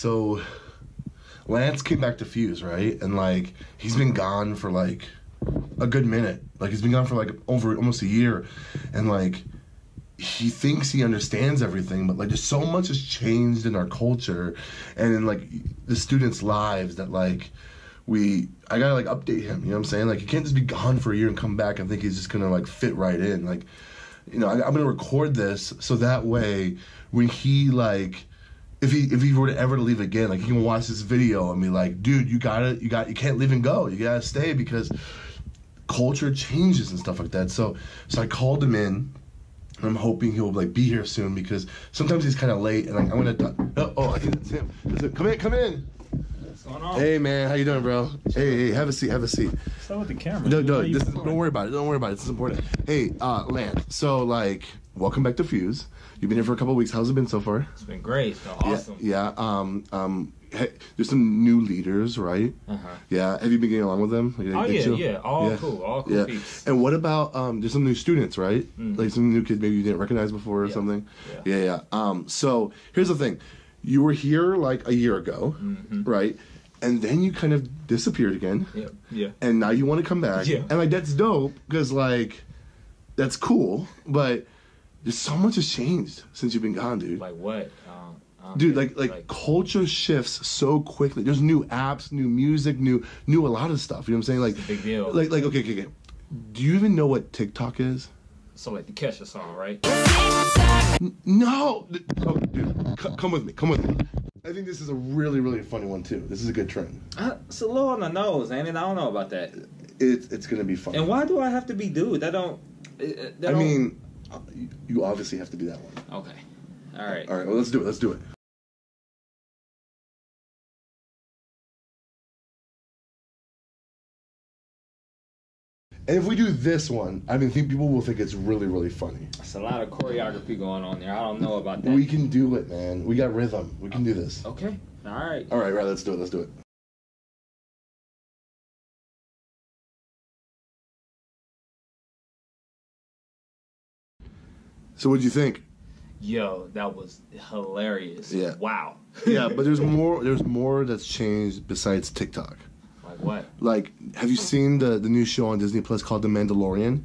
So Lance came back to Fuse, right? And like he's been gone for like a good minute. Like he's been gone for like over almost a year, and like he thinks he understands everything, but like there's so much has changed in our culture and in like the students' lives that like I gotta like update him. You know what I'm saying? Like he can't just be gone for a year and come back and think he's just gonna like fit right in. Like, you know, I'm gonna record this so that way when he like. If he were to ever leave again, like he can watch this video and be like, dude, you can't leave and go. You gotta stay because culture changes and stuff like that. So I called him in, and I'm hoping he'll like be here soon because sometimes he's kind of late and like I'm gonna. I think that's him. Come in. What's going on? Hey man, how you doing, bro? Hey, have a seat. What's up with the camera? No, don't worry about it. This is important. Hey, Lance. So like, welcome back to Fuse. You've been here for a couple of weeks. How's it been so far? It's been great. It's been awesome. Yeah. Hey, there's some new leaders, right? Yeah. Have you been getting along with them? Yeah. All cool peeps. And what about there's some new students, right? Like some new kids maybe you didn't recognize before or something. Yeah. So here's the thing. You were here like a year ago, right? And then you kind of disappeared again. Yeah. And now you want to come back. Yeah. And like that's dope because like that's cool, but there's so much has changed since you've been gone, dude. Like what? Dude, like culture shifts so quickly. There's new apps, new music, new a lot of stuff. You know what I'm saying? Like it's a big deal. Like okay. Do you even know what TikTok is? So like the Kesha song, right? No. Oh, dude, come with me. I think this is a really, really funny one too. This is a good trend. It's a little on the nose, ain't it? I don't know about that. It's gonna be funny. And why do I have to be dude? I mean, you obviously have to be that one. Okay. All right. Well, let's do it. And if we do this one, I think people will think it's really, really funny. There's a lot of choreography going on there. I don't know about that. We can do it, man. We got rhythm. We can do this. Okay. All right. Right, let's do it. So what'd you think? Yo, that was hilarious. Yeah. Wow. Yeah, but there's more that's changed besides TikTok. Like what? Like, have you seen the new show on Disney Plus called The Mandalorian?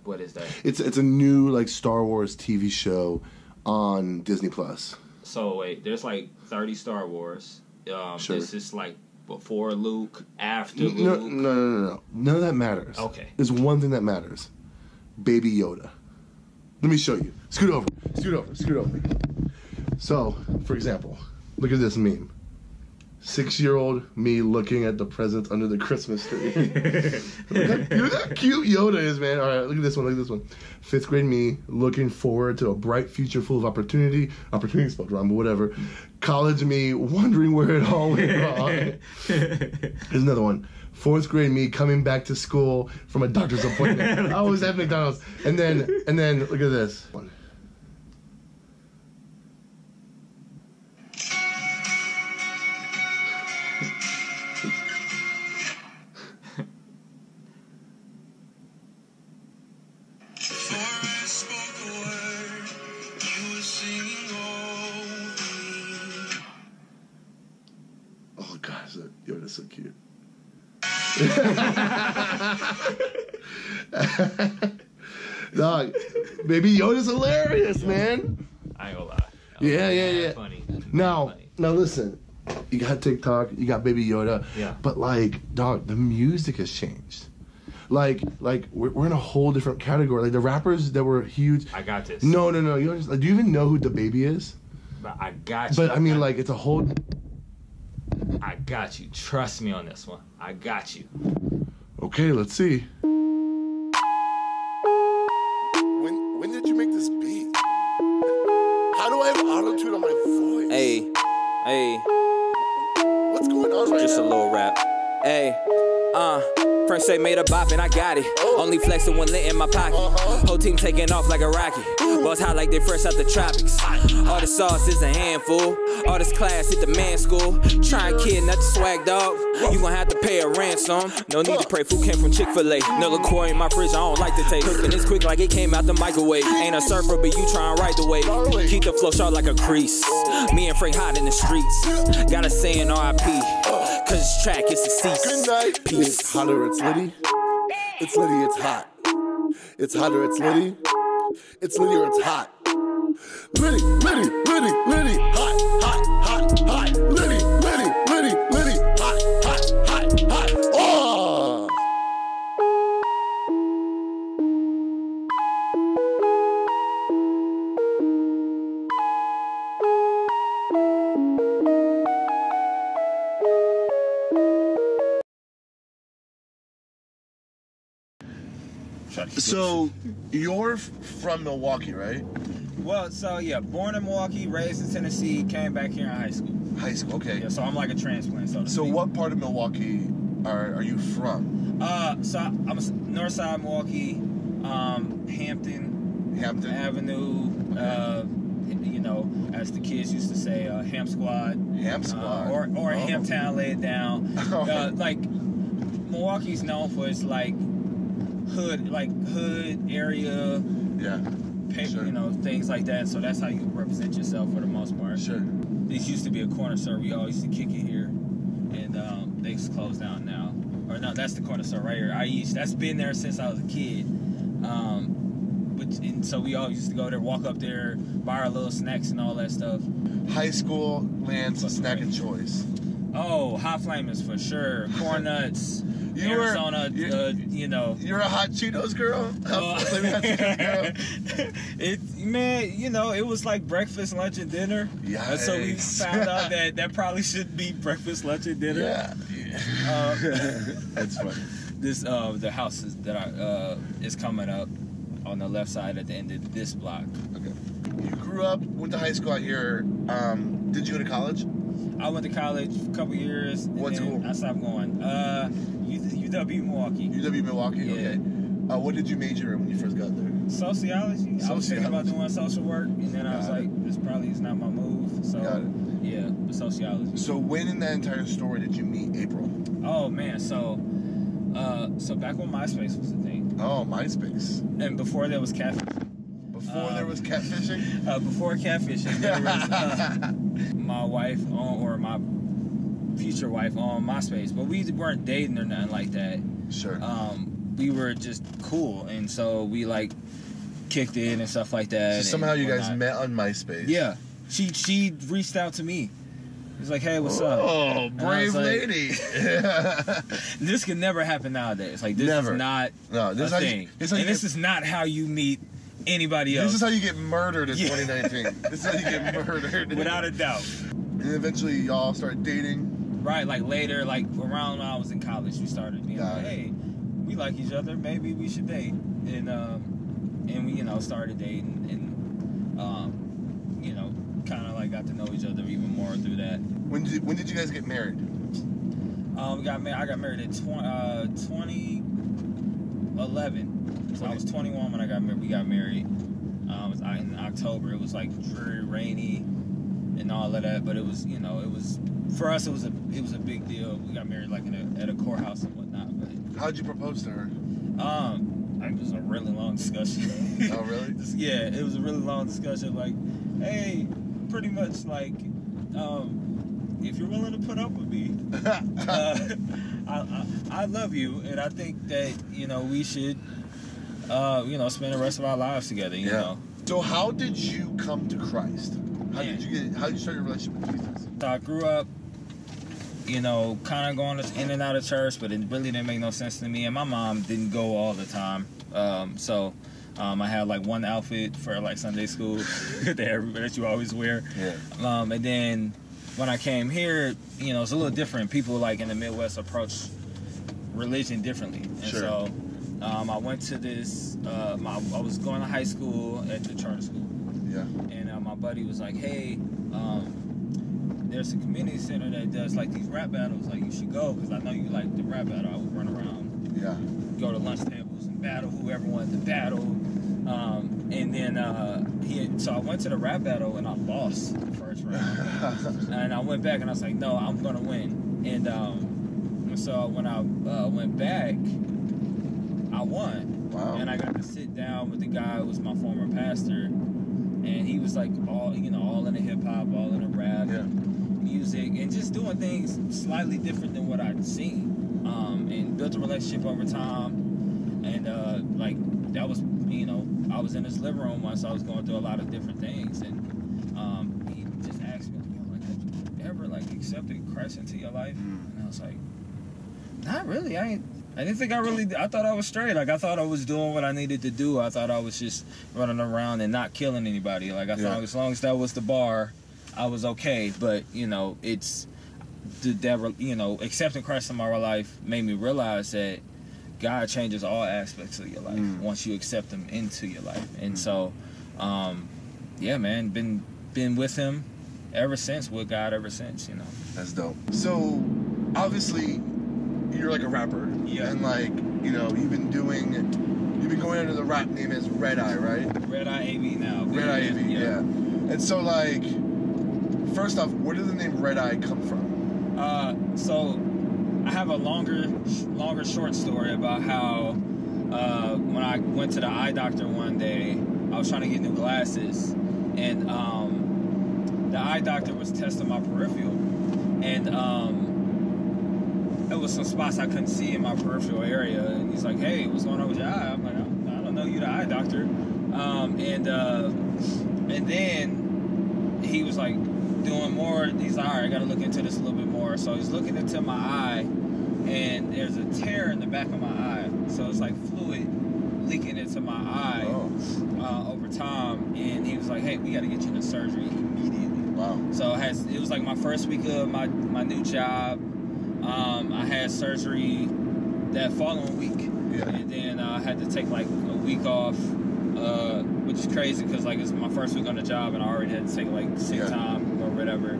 What is that? It's a new like Star Wars TV show on Disney Plus. So wait, there's like 30 Star Wars. Sure. This is like before Luke, after No. Luke. None of that matters. Okay. There's one thing that matters. Baby Yoda. Let me show you. Scoot over. So, for example, look at this meme. 6-year-old me looking at the presents under the Christmas tree. Look how cute Yoda is, man. All right, look at this one. 5th grade me looking forward to a bright future full of opportunity. Opportunity spelled wrong, but whatever. College me wondering where it all went wrong. Here's another one. 4th grade me coming back to school from a doctor's appointment. I was at McDonald's. And then look at this one. Oh gosh, Yoda's so cute. Dog, Baby Yoda's hilarious, man. I ain't gonna lie. Yeah. Funny. Now listen. You got TikTok, you got Baby Yoda. Yeah. But like, dog, the music has changed. Like we're in a whole different category. Like the rappers that were huge. I got this. No. You like, do you even know who DaBaby is? But I got you. But I mean, like, it's a whole. I got you. Trust me on this one. I got you. Okay, let's see. When did you make this beat? How do I have auto-tune on my voice? Hey. What's going on right Just now? a little rap. Hey. Frank say made a bop and I got it. Only flexing when lit in my pocket. Whole team taking off like a rocket. Boss hot like they fresh out the tropics. All the sauce is a handful. All this class hit the man school. Try and kid, not the swag dog. You gon' have to pay a ransom. No need to pray, food came from Chick-fil-A. No liqueur in my fridge, I don't like the taste. Cooking this quick like it came out the microwave. Ain't a surfer, but you try and ride the wave. Keep the flow sharp like a crease. Me and Frank hot in the streets. Gotta say an R.I.P. Cause this track is deceased. Good night. Peace. It's hotter, it's litty. It's litty, it's hot. It's hotter, it's litty. It's litty or it's hot. Litty, litty, litty, litty. Hot, hot, hot, hot. Litty, litty, litty, litty. Hot, hot, hot, hot. Oh! So you're from Milwaukee, right? Well, so yeah, born in Milwaukee, raised in Tennessee, came back here in high school. High school, okay. Yeah, so I'm like a transplant. So what part of Milwaukee are you from? So I'm north side Milwaukee, Hampton Avenue. You know, as the kids used to say, Hamp Squad. Hamp Squad. Or Hamptown, lay it down. Like Milwaukee's known for its like hood area. Yeah. Sure. You know, things like that. So that's how you represent yourself for the most part. Sure. This used to be a corner store. We all used to kick it here, and they just closed down now. Or no, that's the corner store right here. That's been there since I was a kid. And so we all used to go there, walk up there, buy our little snacks and all that stuff. High school Lance snack and choice. Oh, Hot Flamers for sure. Corn Nuts. Arizona, you know. You're a Hot Cheetos girl? Hot Cheetos girl? Man, you know, it was like breakfast, lunch, and dinner. Yeah. And so we found out that probably should be breakfast, lunch, and dinner. Yeah. That's funny. This the house that is coming up on the left side at the end of this block. Okay. You grew up, went to high school out here. Did you go to college? I went to college for a couple years. What school? I stopped going. UW Milwaukee. UW Milwaukee. Yeah. Okay. What did you major in when you first got there? Sociology. I was thinking about doing social work, and then I was like, this probably is not my move. So Got it. Yeah, but sociology. So when in that entire story did you meet April? Oh man, so back when MySpace was a thing. Oh, MySpace. And before there was catfishing. Before there was catfishing? Before catfishing, there was my wife or my future wife on MySpace, but we weren't dating or nothing like that. Sure. We were just cool, and so we like kicked in and stuff like that. So somehow you guys met on MySpace. Yeah, she reached out to me. He's like, "Hey, what's up?" Oh, brave lady. This could never happen nowadays. Like this is not this a thing. This is not how you meet anybody else. This is how you get murdered in 2019. This is how you get murdered. Without a doubt. And eventually y'all started dating. Right, like later, like around when I was in college, we started being like, hey, we like each other, maybe we should date. And we, you know, started dating and, you know, kind of like got to know each other even more through that. When did you guys get married? I got married in 2011. So I was 21 when I got married. We got married. It was in October. It was like dreary, rainy, and all of that. But it was, you know, it was for us. It was a big deal. We got married like at a courthouse and whatnot. But how'd you propose to her? It was a really long discussion. Oh, really? Yeah, it was a really long discussion. Like, hey, pretty much like, if you're willing to put up with me, I love you, and I think that, you know, we should, you know, spend the rest of our lives together. You know. So how did you come to Christ? How did you start your relationship with Jesus? So I grew up, you know, kind of going in and out of church, but it really didn't make no sense to me. And my mom didn't go all the time, so I had like one outfit for like Sunday school that you always wear. Yeah. And then when I came here, you know, it's a little different. People like in the Midwest approach religion differently, and so I went to this. I was going to high school at the charter school. Yeah. And my buddy was like, hey, there's a community center that does like these rap battles. Like, you should go, because I know you like the rap battle. I would run around, go to lunch tables and battle whoever wanted to battle. And then so I went to the rap battle and I lost the first round. And I went back and I was like, no, I'm gonna win. And so when I went back, I won. Wow. And I got to sit down with the guy who was my former pastor, and he was like all in the hip hop, all in the rap, music, and just doing things slightly different than what I'd seen. And built a relationship over time, and like that was, I was in his living room once. I was going through a lot of different things, and he just asked me, like, have you ever like accepted Christ into your life? And I was like, not really. I didn't think I thought I was straight. Like, I thought I was doing what I needed to do. I thought I was just running around and not killing anybody. Like, I thought as long as that was the bar, I was okay. But, it's that, accepting Christ in my life made me realize that God changes all aspects of your life once you accept him into your life. And so, yeah, man, been with him ever since, with God ever since, That's dope. So, obviously, you're like a rapper. Yeah. And like, you've been going under the rap name as Red Eye, right? Red Eye AV now. Red Eye AV, yeah. And so like, first off, where did the name Red Eye come from? So I have a longer short story about how when I went to the eye doctor one day, I was trying to get new glasses, and the eye doctor was testing my peripheral, and it was some spots I couldn't see in my peripheral area, and he's like, "Hey, what's going on with your eye?" I'm like, "I don't know, you the eye doctor," and then he was like doing more. He's like, "All right, I got to look into this a little bit more." So he's looking into my eye, and there's a tear in the back of my eye, so it's like fluid leaking into my eye over time. And he was like, "Hey, we got to get you to surgery immediately." Wow. So it was like my first week of my new job. I had surgery that following week, and then I had to take like a week off, which is crazy because like it's my first week on the job and I already had to take like sick time or whatever.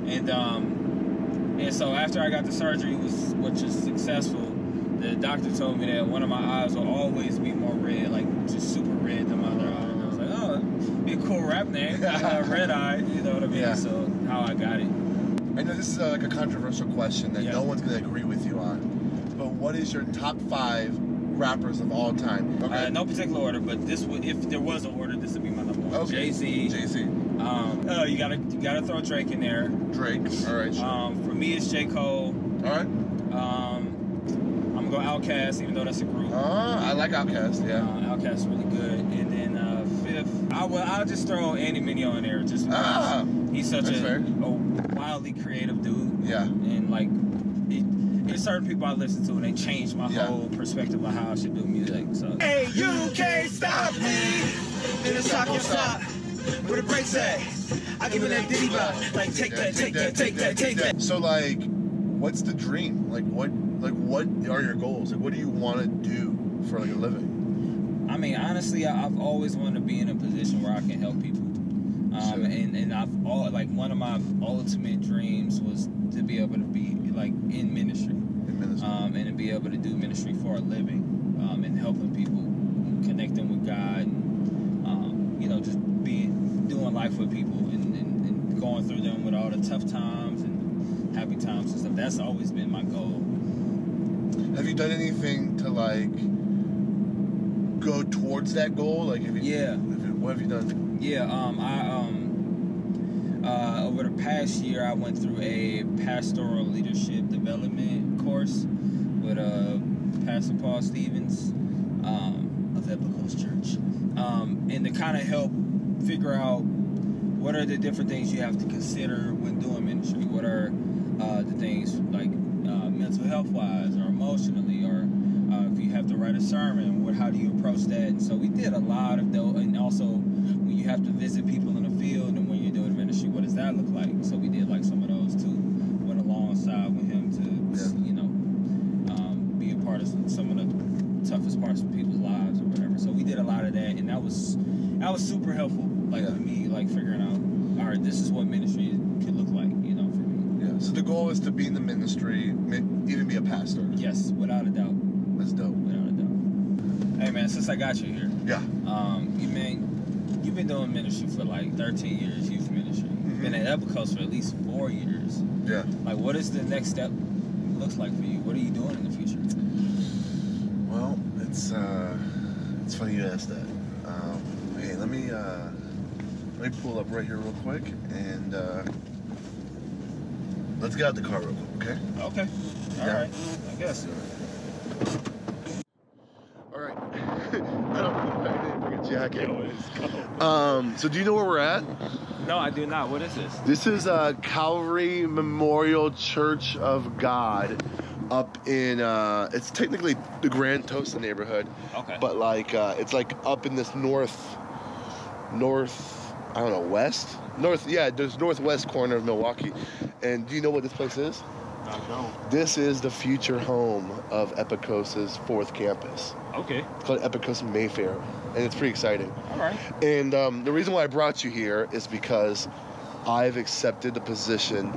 And so after I got the surgery, which was successful, the doctor told me that one of my eyes will always be more red, like just super red than my other eye. And I was like, oh, that'd be a cool rap name, Red Eye, you know what I mean? Yeah. So how I got it. I know this is like a controversial question that no one's going to agree with you on, but what is your top 5 rappers of all time? Okay. No particular order, but if there was an order, this would be my number 1. Okay. Jay-Z. You gotta throw Drake in there. Drake. All right. Sure. For me, it's J. Cole. All right. I'm gonna go Outkast, even though that's a group. I like Outkast. Yeah. Outkast is really good. And then 5th, I'll just throw Andy Mineo in there, just because he's such a wildly creative dude. Yeah. And like, it's certain people I listen to and they changed my whole perspective of how I should do music. So. Hey, you can't stop me. Then it's not gonna stop. Where the brakes at? I give it that Diddy vibe. Like, take that. So like, what's the dream? Like what are your goals? Like, what do you want to do for like a living? I mean, honestly, I've always wanted to be in a position where I can help people. And one of my ultimate dreams was to be able to be like in ministry. And to be able to do ministry for a living, and helping people, connect them with God, and just doing life with people and going through them with all the tough times and happy times and stuff. That's always been my goal. Have you done anything to like go towards that goal? Like, what have you done? Yeah, over the past year, I went through a pastoral leadership development course with Pastor Paul Stevens of Epicos Church, and to kind of help figure out what are the different things you have to consider when doing ministry. What are the things like mental health wise or emotionally, or if you have to write a sermon, how do you approach that? And so we did a lot of those, and also when you have to visit people in the field and when you're doing ministry, what does that look like? So we did like some of those too, went alongside with him to be a part of some of the toughest parts of people's lives or whatever. So we did a lot of that, and that was super helpful, like for me, like figuring out, all right, this is what ministry could look like, for So the goal is to be in the ministry, even be a pastor. Yes, without a doubt. That's dope. Without a doubt. Hey man, since I got you here, Yeah. You've been doing ministry for like 13 years, youth ministry. You've been at Epicos for at least 4 years. Yeah. Like, what is the next step looks like for you? What are you doing in the future? Well, it's funny you asked that. Hey, let me pull up right here real quick and let's get out the car real quick, okay? Okay. All right. I guess. All right. I didn't bring a jacket. So do you know where we're at? No, I do not. What is this? This is Calvary Memorial Church of God up in, it's technically the Grand Tosa neighborhood. Okay. But like, it's like up in this north, I don't know, west? There's northwest corner of Milwaukee. And do you know what this place is? I don't. This is the future home of Epicos's 4th campus. Okay. It's called Epicos Mayfair, and it's pretty exciting. All right. And the reason why I brought you here is because I've accepted the position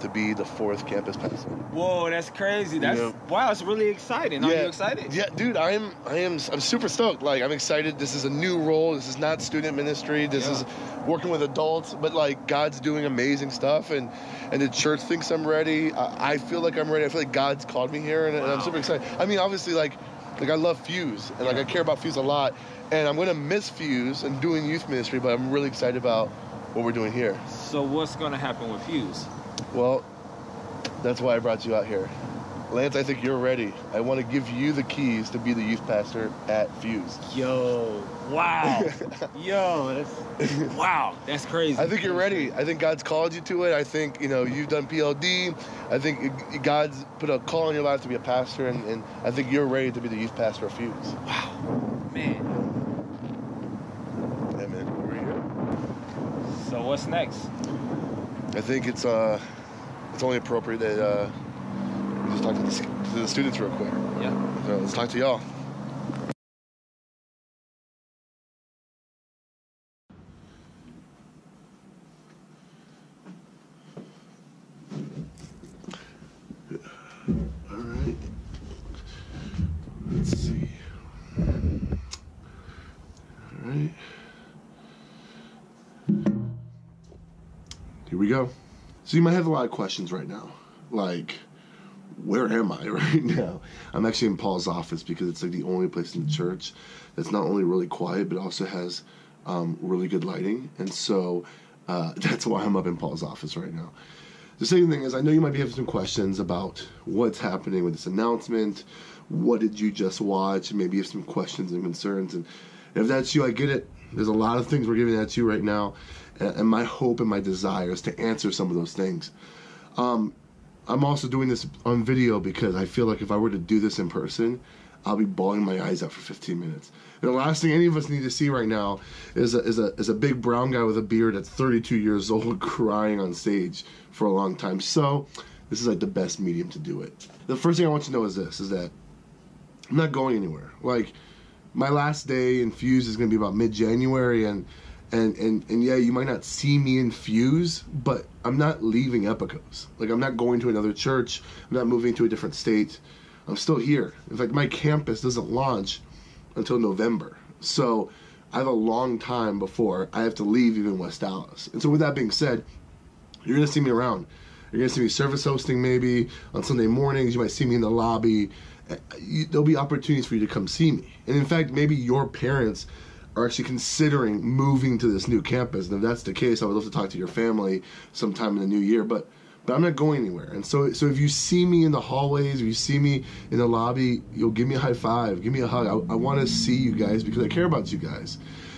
to be the 4th campus pastor. Whoa, that's crazy. That's wow. It's really exciting. Are you excited? Yeah, dude. I'm super stoked. Like, I'm excited. This is a new role. This is not student ministry. This is working with adults. But like, God's doing amazing stuff, and the church thinks I'm ready. I feel like I'm ready. I feel like God's called me here, and I'm super excited. I mean, obviously, like I love Fuse, and like I care about Fuse a lot, and I'm gonna miss Fuse and doing youth ministry, but I'm really excited about what we're doing here. So what's gonna happen with Fuse? Well, that's why I brought you out here. Lance, I think you're ready. I want to give you the keys to be the youth pastor at Fuse. Yo, wow. Wow, that's crazy. I think you're ready. I think God's called you to it. I think, you've done PLD. I think God's put a call in your life to be a pastor, and I think you're ready to be the youth pastor of Fuse. Wow, man. Yeah, man, we're here. So what's next? I think it's only appropriate that we just talk to the students real quick. Yeah. So let's talk to y'all. All right. Let's see. All right. Here we go. So you might have a lot of questions right now. Like, where am I right now? I'm actually in Paul's office because it's like the only place in the church that's not only really quiet, but also has really good lighting. And so that's why I'm up in Paul's office right now. The second thing is, I know you might be having some questions about what's happening with this announcement. What did you just watch? Maybe you have some questions and concerns. And if that's you, I get it. There's a lot of things we're giving at you right now. And my hope and my desire is to answer some of those things. I'm also doing this on video because I feel like if I were to do this in person, I'll be bawling my eyes out for 15 minutes. And the last thing any of us need to see right now is a big brown guy with a beard that's 32 years old crying on stage for a long time. So this is like the best medium to do it. The first thing I want you to know is this, is that I'm not going anywhere. Like, my last day in Fuse is going to be about mid-January, and yeah, you might not see me in Fuse, but I'm not leaving Epicos. Like, I'm not going to another church. I'm not moving to a different state. I'm still here. In fact, my campus doesn't launch until November. So I have a long time before I have to leave even West Dallas. And so with that being said, you're going to see me around. You're going to see me service hosting maybe on Sunday mornings. You might see me in the lobby. There'll be opportunities for you to come see me. And in fact, maybe your parents are actually considering moving to this new campus. And if that's the case, I would love to talk to your family sometime in the new year. But I'm not going anywhere. And so if you see me in the hallways, or you see me in the lobby, you'll give me a high five, give me a hug. I want to see you guys because I care about you guys.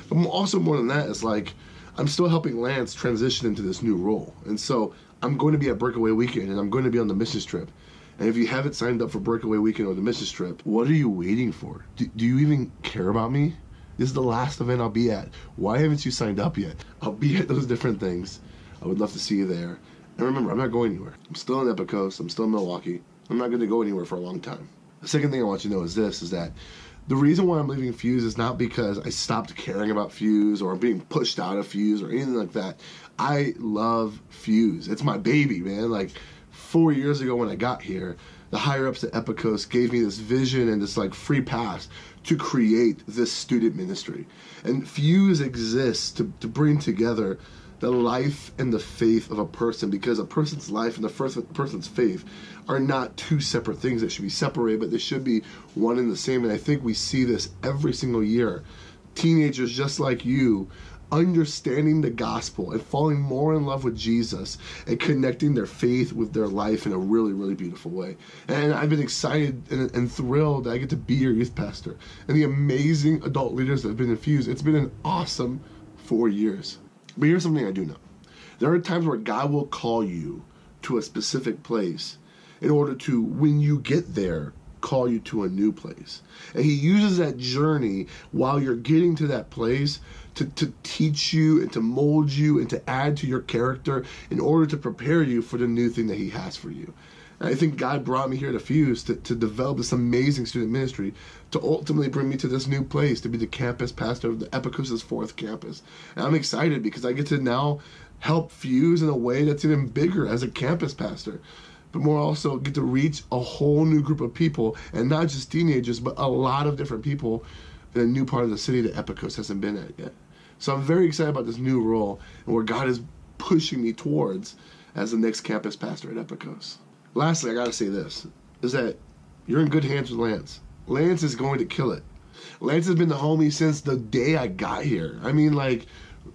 But also more than that, it's like I'm still helping Lance transition into this new role. And so I'm going to be at Breakaway Weekend, and I'm going to be on the missions trip. And if you haven't signed up for Breakaway Weekend or the missions trip, what are you waiting for? Do you even care about me? This is the last event I'll be at. Why haven't you signed up yet? I'll be at those different things. I would love to see you there. And remember, I'm not going anywhere. I'm still in Epicos. I'm still in Milwaukee. I'm not going to go anywhere for a long time. The second thing I want you to know is this, is that the reason why I'm leaving Fuse is not because I stopped caring about Fuse or being pushed out of Fuse or anything like that. I love Fuse. It's my baby, man. Like 4 years ago when I got here, the higher ups at Epicos gave me this vision and this like free pass to create this student ministry. And Fuse exists to bring together the life and the faith of a person, because a person's life and the first person's faith are not two separate things that should be separated, but they should be one and the same. And I think we see this every single year. Teenagers just like you understanding the gospel and falling more in love with Jesus and connecting their faith with their life in a really, really beautiful way. And I've been excited and thrilled that I get to be your youth pastor and the amazing adult leaders that have been infused. It's been an awesome 4 years. But here's something I do know. There are times where God will call you to a specific place in order to, when you get there, call you to a new place. And he uses that journey while you're getting to that place to teach you and to mold you and to add to your character in order to prepare you for the new thing that he has for you. And I think God brought me here to Fuse to develop this amazing student ministry, to ultimately bring me to this new place, to be the campus pastor of the Epicos' 4th campus. And I'm excited because I get to now help Fuse in a way that's even bigger as a campus pastor. But more also get to reach a whole new group of people, and not just teenagers, but a lot of different people in a new part of the city that Epicos hasn't been at yet. So I'm very excited about this new role and where God is pushing me towards as the next campus pastor at Epicos. Lastly, I gotta say this, is that you're in good hands with Lance. Lance is going to kill it. Lance has been the homie since the day I got here. I mean, like,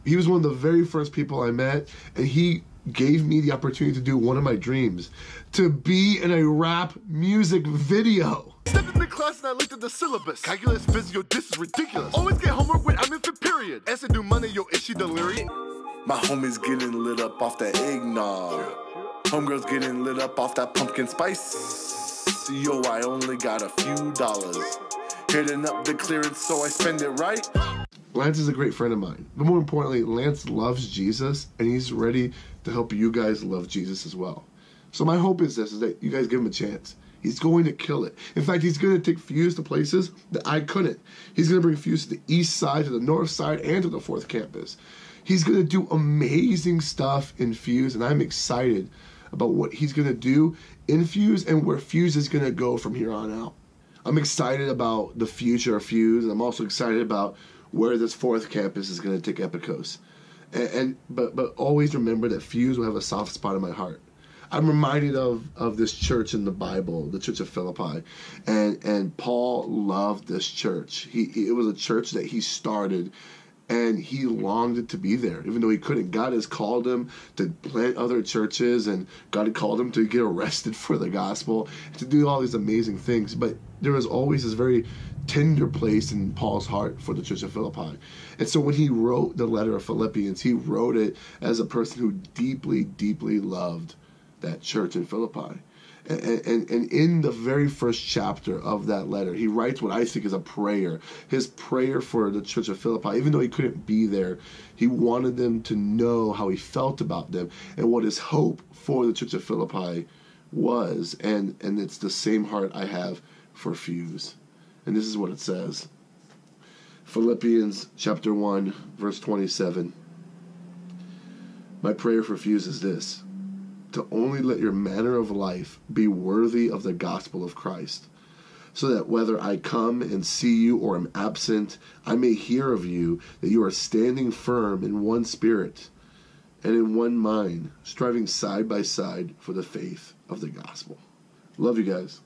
he was one of the very first people I met, and he gave me the opportunity to do one of my dreams, to be in a rap music video. Stepped into class and I looked at the syllabus. Calculus, physio, this is ridiculous. Always get homework when I'm in for period. Essay do money, yo, is she delirious? My homie's getting lit up off that eggnog. Homegirl's getting lit up off that pumpkin spice. Yo, I only got a few dollars. Hitting up the clearance so I spend it right. Lance is a great friend of mine. But more importantly, Lance loves Jesus, and he's ready to help you guys love Jesus as well. So my hope is this, is that you guys give him a chance. He's going to kill it. In fact, he's going to take Fuse to places that I couldn't. He's going to bring Fuse to the east side, to the north side, and to the 4th campus. He's going to do amazing stuff in Fuse, and I'm excited about what he's going to do in Fuse and where Fuse is going to go from here on out. I'm excited about the future of Fuse, and I'm also excited about where this 4th campus is going to take Epicos. But always remember that Fuse will have a soft spot in my heart. I'm reminded of this church in the Bible, the Church of Philippi, and Paul loved this church. It was a church that he started, and he longed to be there, even though he couldn't. God has called him to plant other churches, and God had called him to get arrested for the gospel, to do all these amazing things. But there was always this very tender place in Paul's heart for the Church of Philippi. And so when he wrote the letter of Philippians, he wrote it as a person who deeply, deeply loved that church in Philippi. And in the very first chapter of that letter, he writes what I think is a prayer. His prayer for the Church of Philippi, even though he couldn't be there, he wanted them to know how he felt about them and what his hope for the Church of Philippi was. And it's the same heart I have for Fuse. And this is what it says. Philippians chapter 1, verse 27. My prayer for Fuse is this: to only let your manner of life be worthy of the gospel of Christ, so that whether I come and see you or am absent, I may hear of you that you are standing firm in one spirit and in one mind, striving side by side for the faith of the gospel. Love you guys.